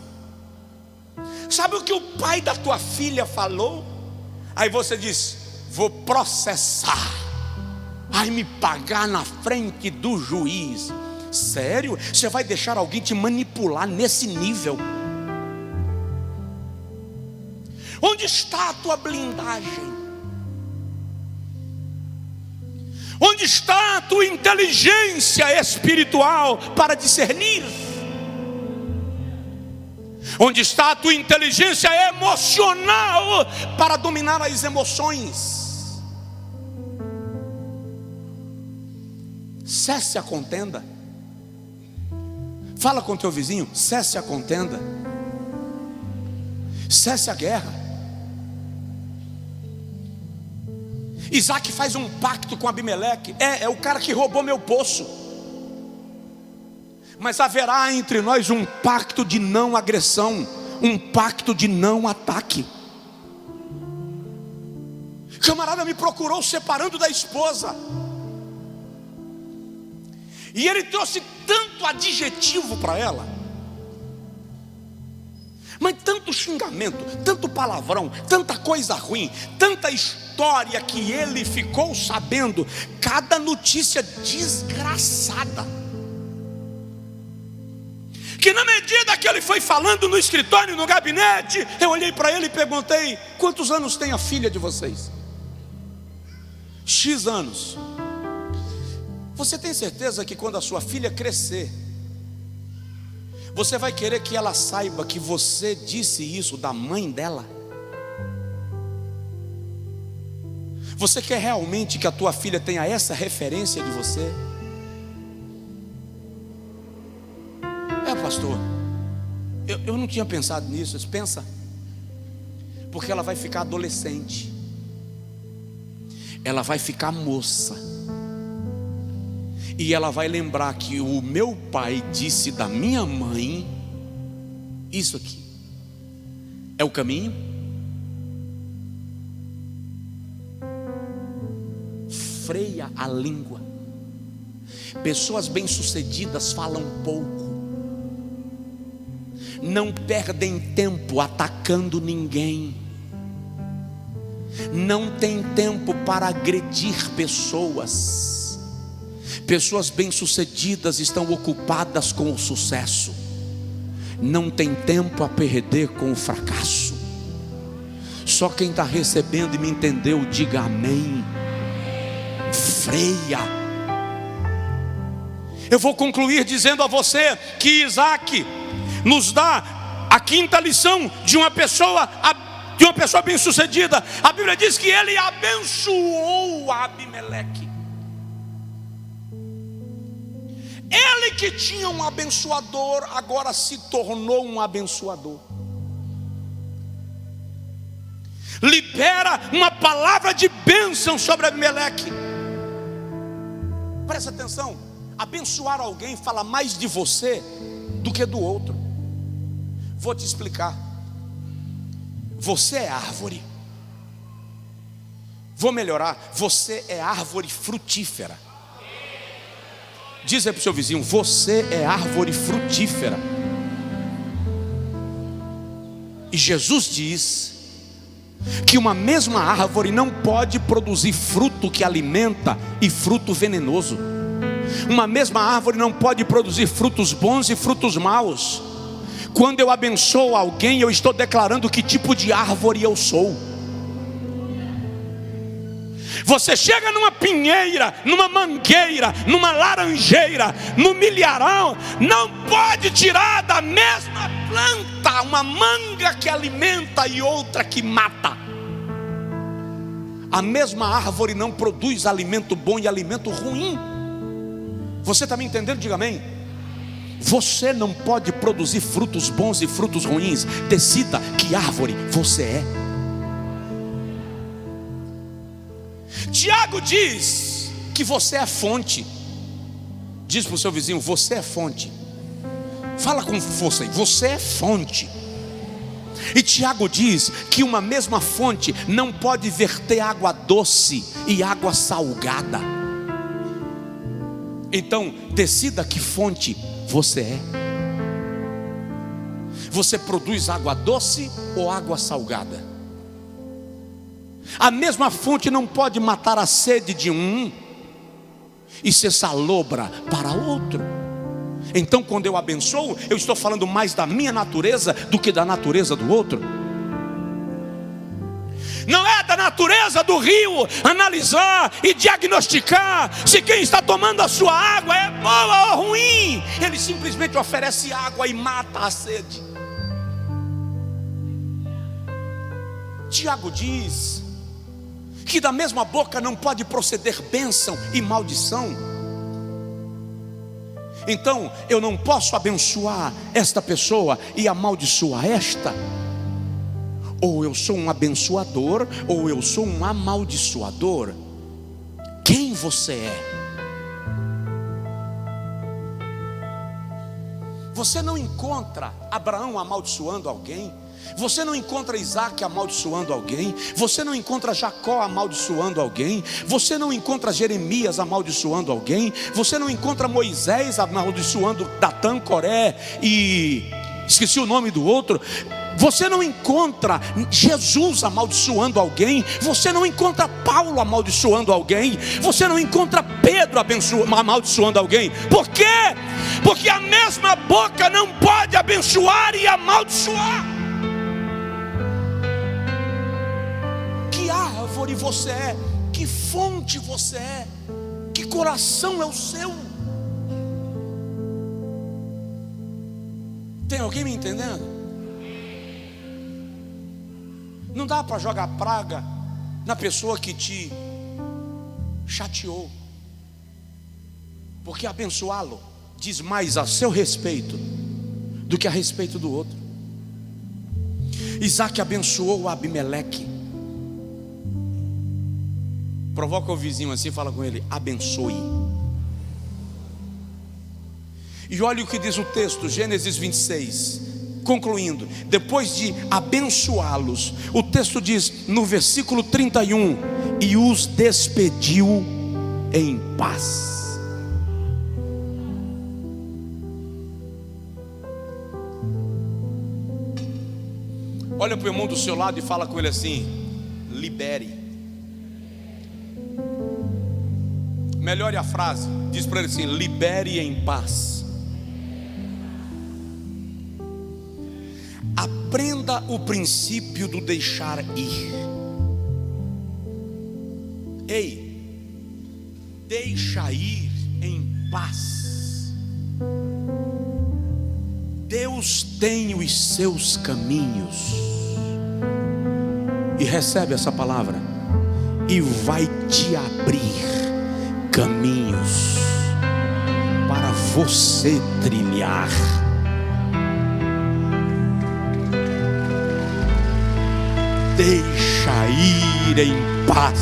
Sabe o que o pai da tua filha falou? Aí você diz: vou processar, vai me pagar na frente do juiz. Sério? Você vai deixar alguém te manipular nesse nível? Onde está a tua blindagem? Onde está a tua inteligência espiritual para discernir? Onde está a tua inteligência emocional para dominar as emoções? Cesse a contenda. Fala com teu vizinho: cesse a contenda, cesse a guerra. Isaac faz um pacto com Abimeleque. É o cara que roubou meu poço. Mas haverá entre nós um pacto de não agressão, um pacto de não ataque. Camarada me procurou separando da esposa, e ele trouxe tanto adjetivo para ela, mas tanto xingamento, tanto palavrão, tanta coisa ruim, tanta história que ele ficou sabendo, cada notícia desgraçada, que na medida que ele foi falando no escritório, no gabinete, eu olhei para ele e perguntei: quantos anos tem a filha de vocês? X anos. Você tem certeza que quando a sua filha crescer, você vai querer que ela saiba que você disse isso da mãe dela? Você quer realmente que a tua filha tenha essa referência de você? Pastor, eu não tinha pensado nisso. Pensa, porque ela vai ficar adolescente, ela vai ficar moça, e ela vai lembrar que o meu pai disse da minha mãe isso aqui. É o caminho? Freia a língua. Pessoas bem-sucedidas falam pouco, não perdem tempo atacando ninguém, não tem tempo para agredir pessoas. Pessoas bem-sucedidas estão ocupadas com o sucesso, não tem tempo a perder com o fracasso. Só quem está recebendo e me entendeu, diga amém. Freia. Eu vou concluir dizendo a você que Isaac nos dá a quinta lição de uma pessoa bem-sucedida. A Bíblia diz que ele abençoou Abimeleque. Ele que tinha um abençoador, agora se tornou um abençoador. Libera uma palavra de bênção sobre Abimeleque. Presta atenção, abençoar alguém fala mais de você do que do outro. Vou te explicar. Você é árvore. Vou melhorar. Você é árvore frutífera. Diz aí para o seu vizinho: você é árvore frutífera. E Jesus diz que uma mesma árvore não pode produzir fruto que alimenta e fruto venenoso. Uma mesma árvore não pode produzir frutos bons e frutos maus. Quando eu abençoo alguém, eu estou declarando que tipo de árvore eu sou. Você chega numa pinheira, numa mangueira, numa laranjeira, no milharal, não pode tirar da mesma planta uma manga que alimenta e outra que mata. A mesma árvore não produz alimento bom e alimento ruim. Você está me entendendo? Diga amém. Você não pode produzir frutos bons e frutos ruins. Decida que árvore você é. Tiago diz que você é fonte. Diz para o seu vizinho: você é fonte. Fala com força aí: você é fonte. E Tiago diz que uma mesma fonte não pode verter água doce e água salgada. Então decida que fonte você é. Você produz água doce ou água salgada? A mesma fonte não pode matar a sede de um e ser salobra para outro. Então quando eu abençoo, eu estou falando mais da minha natureza do que da natureza do outro. Não é da natureza do rio analisar e diagnosticar se quem está tomando a sua água é boa ou ruim. Ele simplesmente oferece água e mata a sede. Tiago diz que da mesma boca não pode proceder bênção e maldição. Então eu não posso abençoar esta pessoa e amaldiçoar esta. Ou eu sou um abençoador, ou eu sou um amaldiçoador. Quem você é? Você não encontra Abraão amaldiçoando alguém. Você não encontra Isaac amaldiçoando alguém. Você não encontra Jacó amaldiçoando alguém. Você não encontra Jeremias amaldiçoando alguém. Você não encontra Moisés amaldiçoando Datã, Coré e esqueci o nome do outro. Você não encontra Jesus amaldiçoando alguém. Você não encontra Paulo amaldiçoando alguém. Você não encontra Pedro amaldiçoando alguém. Por quê? Porque a mesma boca não pode abençoar e amaldiçoar. Que árvore você é? Que fonte você é? Que coração é o seu? Tem alguém me entendendo? Não dá para jogar praga na pessoa que te chateou, porque abençoá-lo diz mais a seu respeito do que a respeito do outro. Isaac abençoou Abimeleque. Provoca o vizinho assim e fala com ele: abençoe. E olha o que diz o texto, Gênesis 26. Concluindo, depois de abençoá-los, o texto diz no versículo 31: e os despediu em paz. Olha para o irmão do seu lado e fala com ele assim: libere. Melhore a frase, diz para ele assim: libere em paz. Aprenda o princípio do deixar ir. Ei, deixa ir em paz. Deus tem os seus caminhos. E recebe essa palavra, e vai te abrir caminhos para você trilhar. Deixa ir em paz.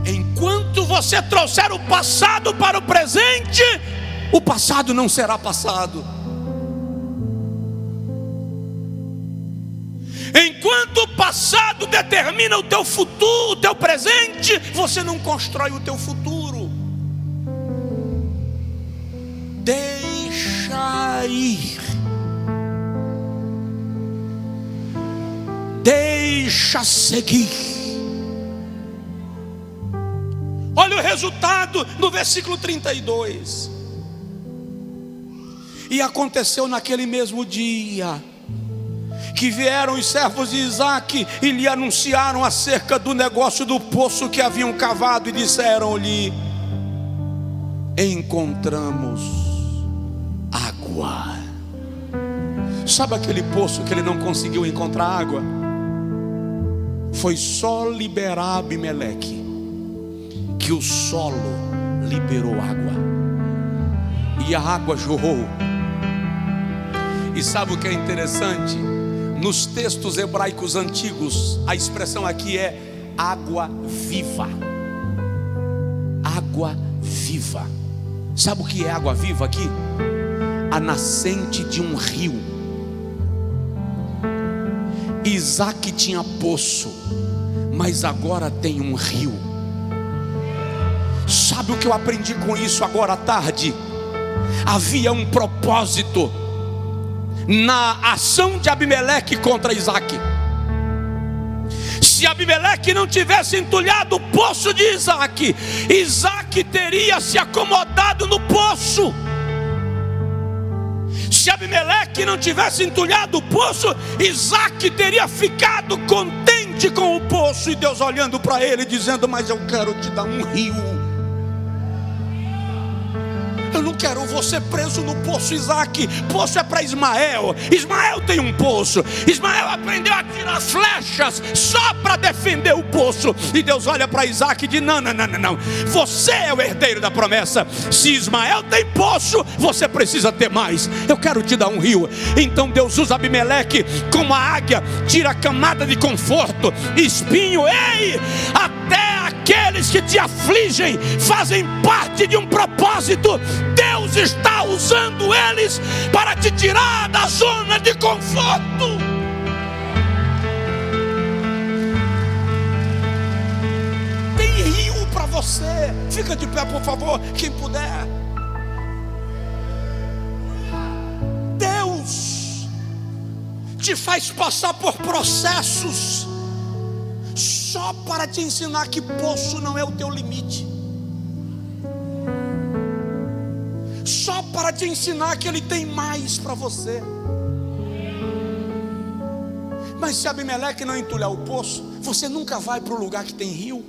Enquanto você trouxer o passado para o presente, o passado não será passado. Enquanto o passado determina o teu futuro, o teu presente, você não constrói o teu futuro. Deixa ir. Deixa seguir. Olha o resultado no versículo 32. E aconteceu naquele mesmo dia que vieram os servos de Isaac e lhe anunciaram acerca do negócio do poço que haviam cavado, e disseram-lhe: encontramos água. Sabe aquele poço que ele não conseguiu encontrar água? Foi só liberar Abimeleque que o solo liberou água, e a água jorrou. E sabe o que é interessante? Nos textos hebraicos antigos, a expressão aqui é água viva. Água viva. Sabe o que é água viva aqui? A nascente de um rio. Isaac tinha poço, mas agora tem um rio. Sabe o que eu aprendi com isso agora à tarde? Havia um propósito na ação de Abimeleque contra Isaac. Se Abimeleque não tivesse entulhado o poço de Isaac, Isaac teria se acomodado no poço. Se Abimeleque não tivesse entulhado o poço, Isaac teria ficado contente com o poço. E Deus olhando para ele dizendo: mas eu quero te dar um rio. Eu não quero você preso no poço, Isaac. Poço é para Ismael. Ismael tem um poço. Ismael aprendeu a tirar flechas só para defender o poço. E Deus olha para Isaac e diz: não. Você é o herdeiro da promessa. Se Ismael tem poço, você precisa ter mais. Eu quero te dar um rio. Então Deus usa Abimeleque como a águia, tira a camada de conforto, espinho. Ei, até aqueles que te afligem fazem parte de um propósito. Deus está usando eles para te tirar da zona de conforto. Tem rio para você. Fica de pé, por favor, quem puder. Deus te faz passar por processos só para te ensinar que poço não é o teu limite. Só para te ensinar que Ele tem mais para você. Mas se Abimeleque não entulhar o poço, você nunca vai para o lugar que tem rio.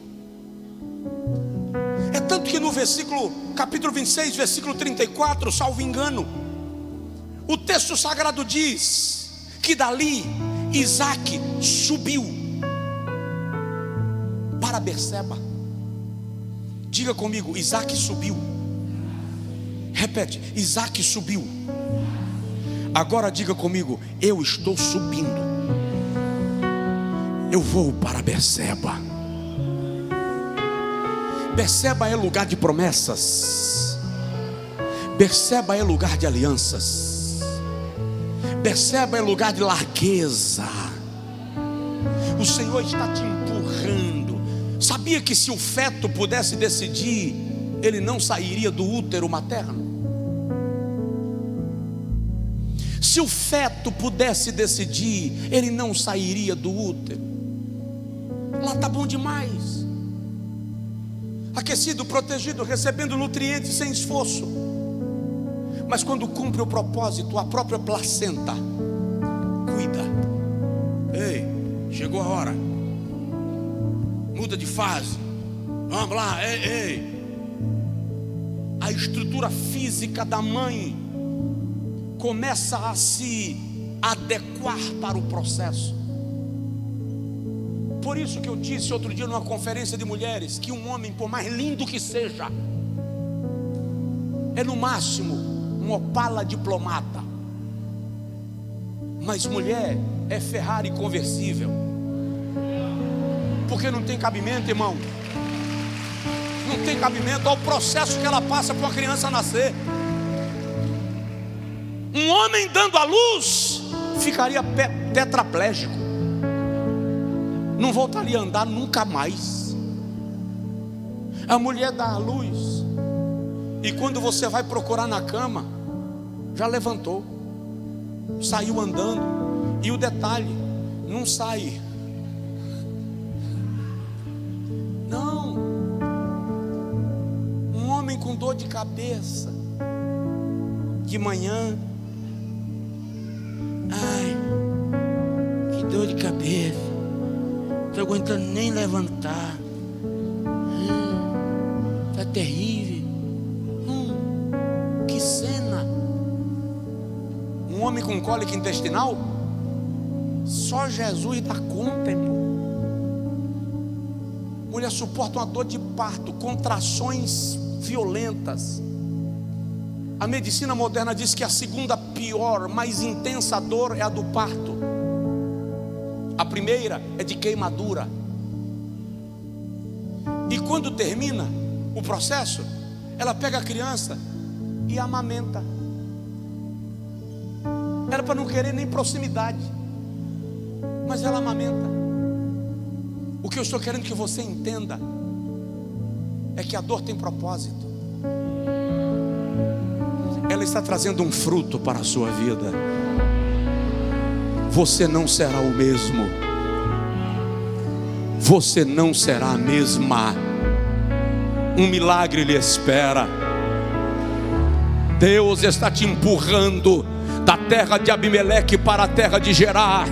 É tanto que no capítulo 26, versículo 34, salvo engano, o texto sagrado diz que dali Isaac subiu para Berseba. Diga comigo: Isaac subiu. Repete: Isaac subiu. Agora diga comigo: eu estou subindo. Eu vou para Berseba. Berseba é lugar de promessas. Berseba é lugar de alianças. Berseba é lugar de largueza. O Senhor está te empurrando. Sabia que se o feto pudesse decidir, ele não sairia do útero materno? Se o feto pudesse decidir, ele não sairia do útero. Lá está bom demais, aquecido, protegido, recebendo nutrientes sem esforço. Mas quando cumpre o propósito, a própria placenta cuida. Ei, chegou a hora, muda de fase, vamos lá, ei. A estrutura física da mãe começa a se adequar para o processo. Por isso que eu disse outro dia numa conferência de mulheres que um homem, por mais lindo que seja, é no máximo um Opala diplomata. Mas mulher é Ferrari conversível. Porque não tem cabimento, irmão. Não tem cabimento ao processo que ela passa para uma criança nascer. Um homem dando à luz ficaria tetraplégico, não voltaria a andar nunca mais. A mulher dá à luz, e quando você vai procurar na cama, já levantou, saiu andando. E o detalhe, não sai. Não. Um homem com dor de cabeça, de manhã, ai, que dor de cabeça, não estou aguentando nem levantar, está terrível. Que cena. Um homem com cólica intestinal, só Jesus dá conta, irmão. Mulher suporta uma dor de parto, contrações violentas. A medicina moderna diz que a segunda pior, mais intensa dor é a do parto. A primeira é de queimadura. E quando termina o processo, ela pega a criança e amamenta. Era para não querer nem proximidade, mas ela amamenta. O que eu estou querendo que você entenda é que a dor tem propósito. Ela está trazendo um fruto para a sua vida. Você não será o mesmo. Você não será a mesma. Um milagre lhe espera. Deus está te empurrando da terra de Abimeleque para a terra de Gerar.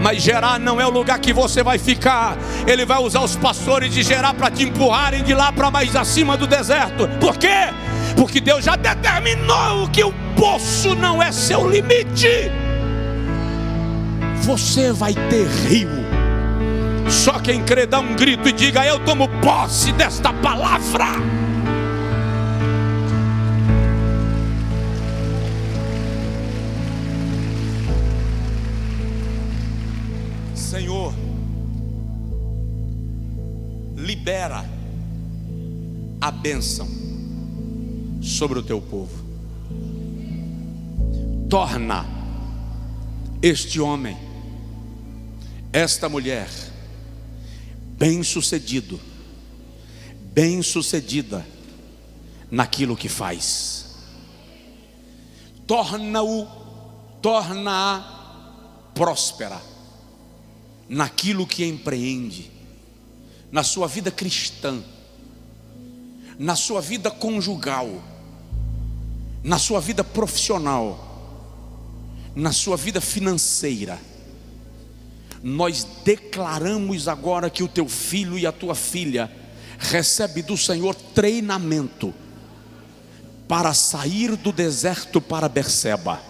Mas Gerar não é o lugar que você vai ficar. Ele vai usar os pastores de Gerar para te empurrarem de lá para mais acima do deserto. Por quê? Porque Deus já determinou que o poço não é seu limite. Você vai ter rio. Só quem crê dá um grito e diga: eu tomo posse desta palavra. Senhor, libera a bênção sobre o teu povo. Torna este homem, esta mulher, bem-sucedido, bem-sucedida naquilo que faz. Torna-a próspera naquilo que empreende, na sua vida cristã, na sua vida conjugal, na sua vida profissional, na sua vida financeira. Nós declaramos agora que o teu filho e a tua filha recebe do Senhor treinamento para sair do deserto para Berseba,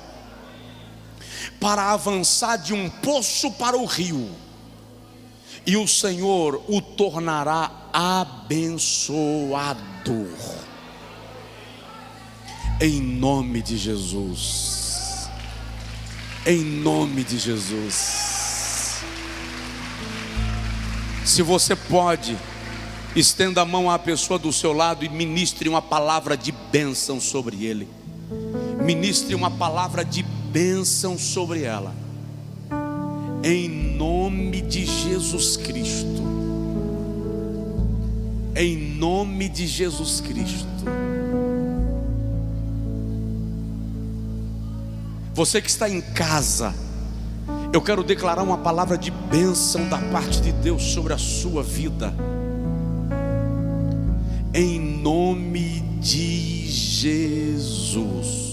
para avançar de um poço para o rio, e o Senhor o tornará abençoador, em nome de Jesus, em nome de Jesus. Se você pode, estenda a mão à pessoa do seu lado e ministre uma palavra de bênção sobre ele. Ministre uma palavra de bênção sobre ela, em nome de Jesus Cristo, em nome de Jesus Cristo. Você que está em casa, eu quero declarar uma palavra de bênção da parte de Deus sobre a sua vida, em nome de Jesus.